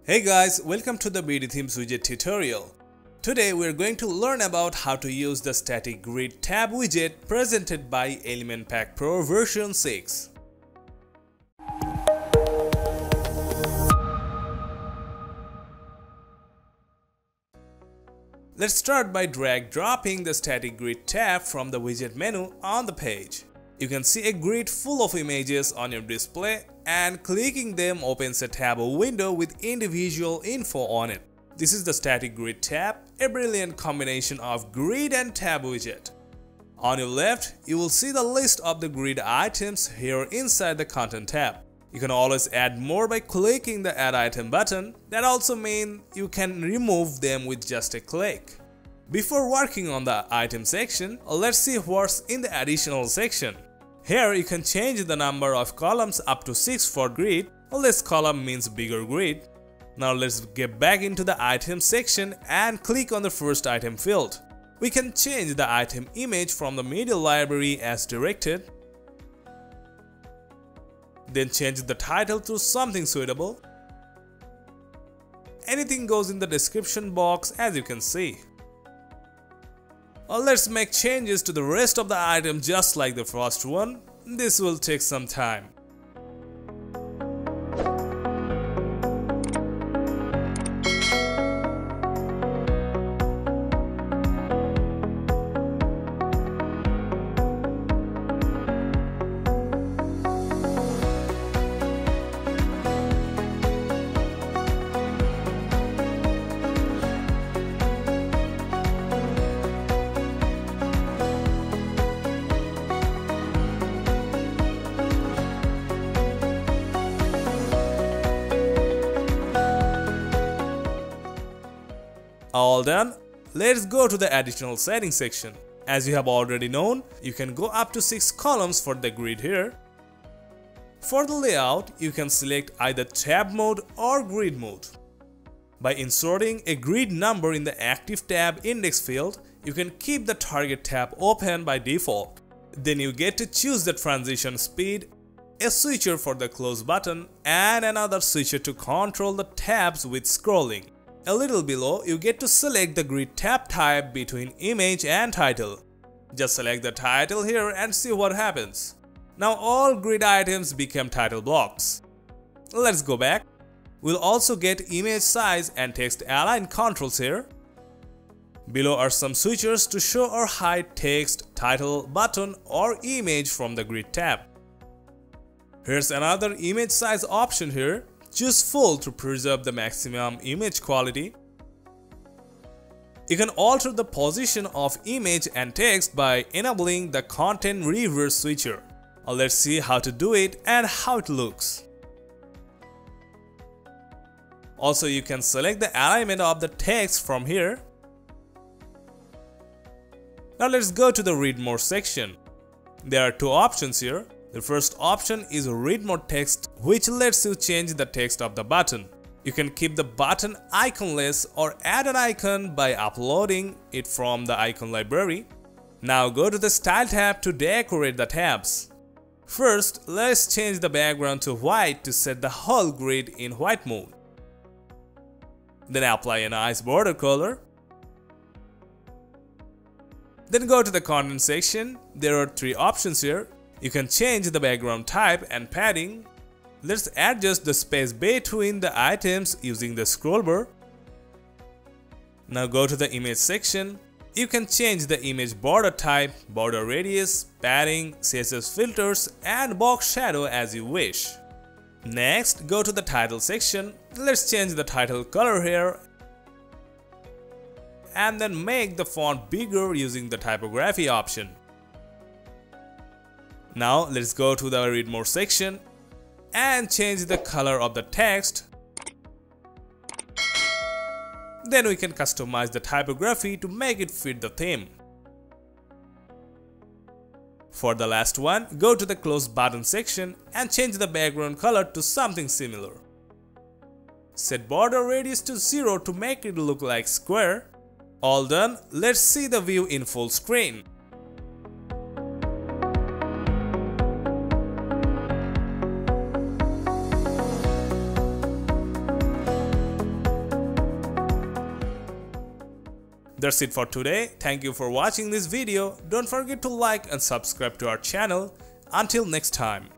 Hey guys, welcome to the BdThemes widget tutorial. Today we are going to learn about how to use the static grid tab widget presented by Elementor Pro version 6. Let's start by drag-dropping the static grid tab from the widget menu on the page. You can see a grid full of images on your display, and clicking them opens a tab window with individual info on it. This is the static grid tab, a brilliant combination of grid and tab widget. On your left, you will see the list of the grid items here inside the content tab. You can always add more by clicking the add item button. That also means you can remove them with just a click. Before working on the item section, let's see what's in the additional section. Here you can change the number of columns up to 6 for grid. Less column means bigger grid. Now let's get back into the item section and click on the first item field. We can change the item image from the media library as directed. Then change the title to something suitable. Anything goes in the description box, as you can see. Let's make changes to the rest of the item just like the first one. This will take some time. All done. Let's go to the additional settings section. As you have already known, you can go up to 6 columns for the grid here. For the layout, you can select either tab mode or grid mode. By inserting a grid number in the active tab index field, you can keep the target tab open by default. Then you get to choose the transition speed, a switcher for the close button, and another switcher to control the tabs with scrolling. A little below, you get to select the grid tab type between image and title. Just select the title here and see what happens. Now all grid items become title blocks. Let's go back. We'll also get image size and text align controls here. Below are some switchers to show or hide text, title, button, or image from the grid tab. Here's another image size option here. Choose full to preserve the maximum image quality. You can alter the position of image and text by enabling the content reverse switcher. Let's see how to do it and how it looks. Also, you can select the alignment of the text from here. Now let's go to the read more section. There are two options here. The first option is read more text, which lets you change the text of the button. You can keep the button iconless or add an icon by uploading it from the icon library. Now go to the Style tab to decorate the tabs. First, let's change the background to white to set the whole grid in white mode. Then apply a nice border color. Then go to the content section. There are 3 options here. You can change the background type and padding. Let's adjust the space between the items using the scroll bar. Now go to the image section. You can change the image border type, border radius, padding, CSS filters, and box shadow as you wish. Next, go to the title section. Let's change the title color here. And then make the font bigger using the typography option. Now let's go to the read more section and change the color of the text. Then we can customize the typography to make it fit the theme. For the last one, go to the close button section and change the background color to something similar. Set border radius to 0 to make it look like square. All done. Let's see the view in full screen. That's it for today. Thank you for watching this video. Don't forget to like and subscribe to our channel. Until next time.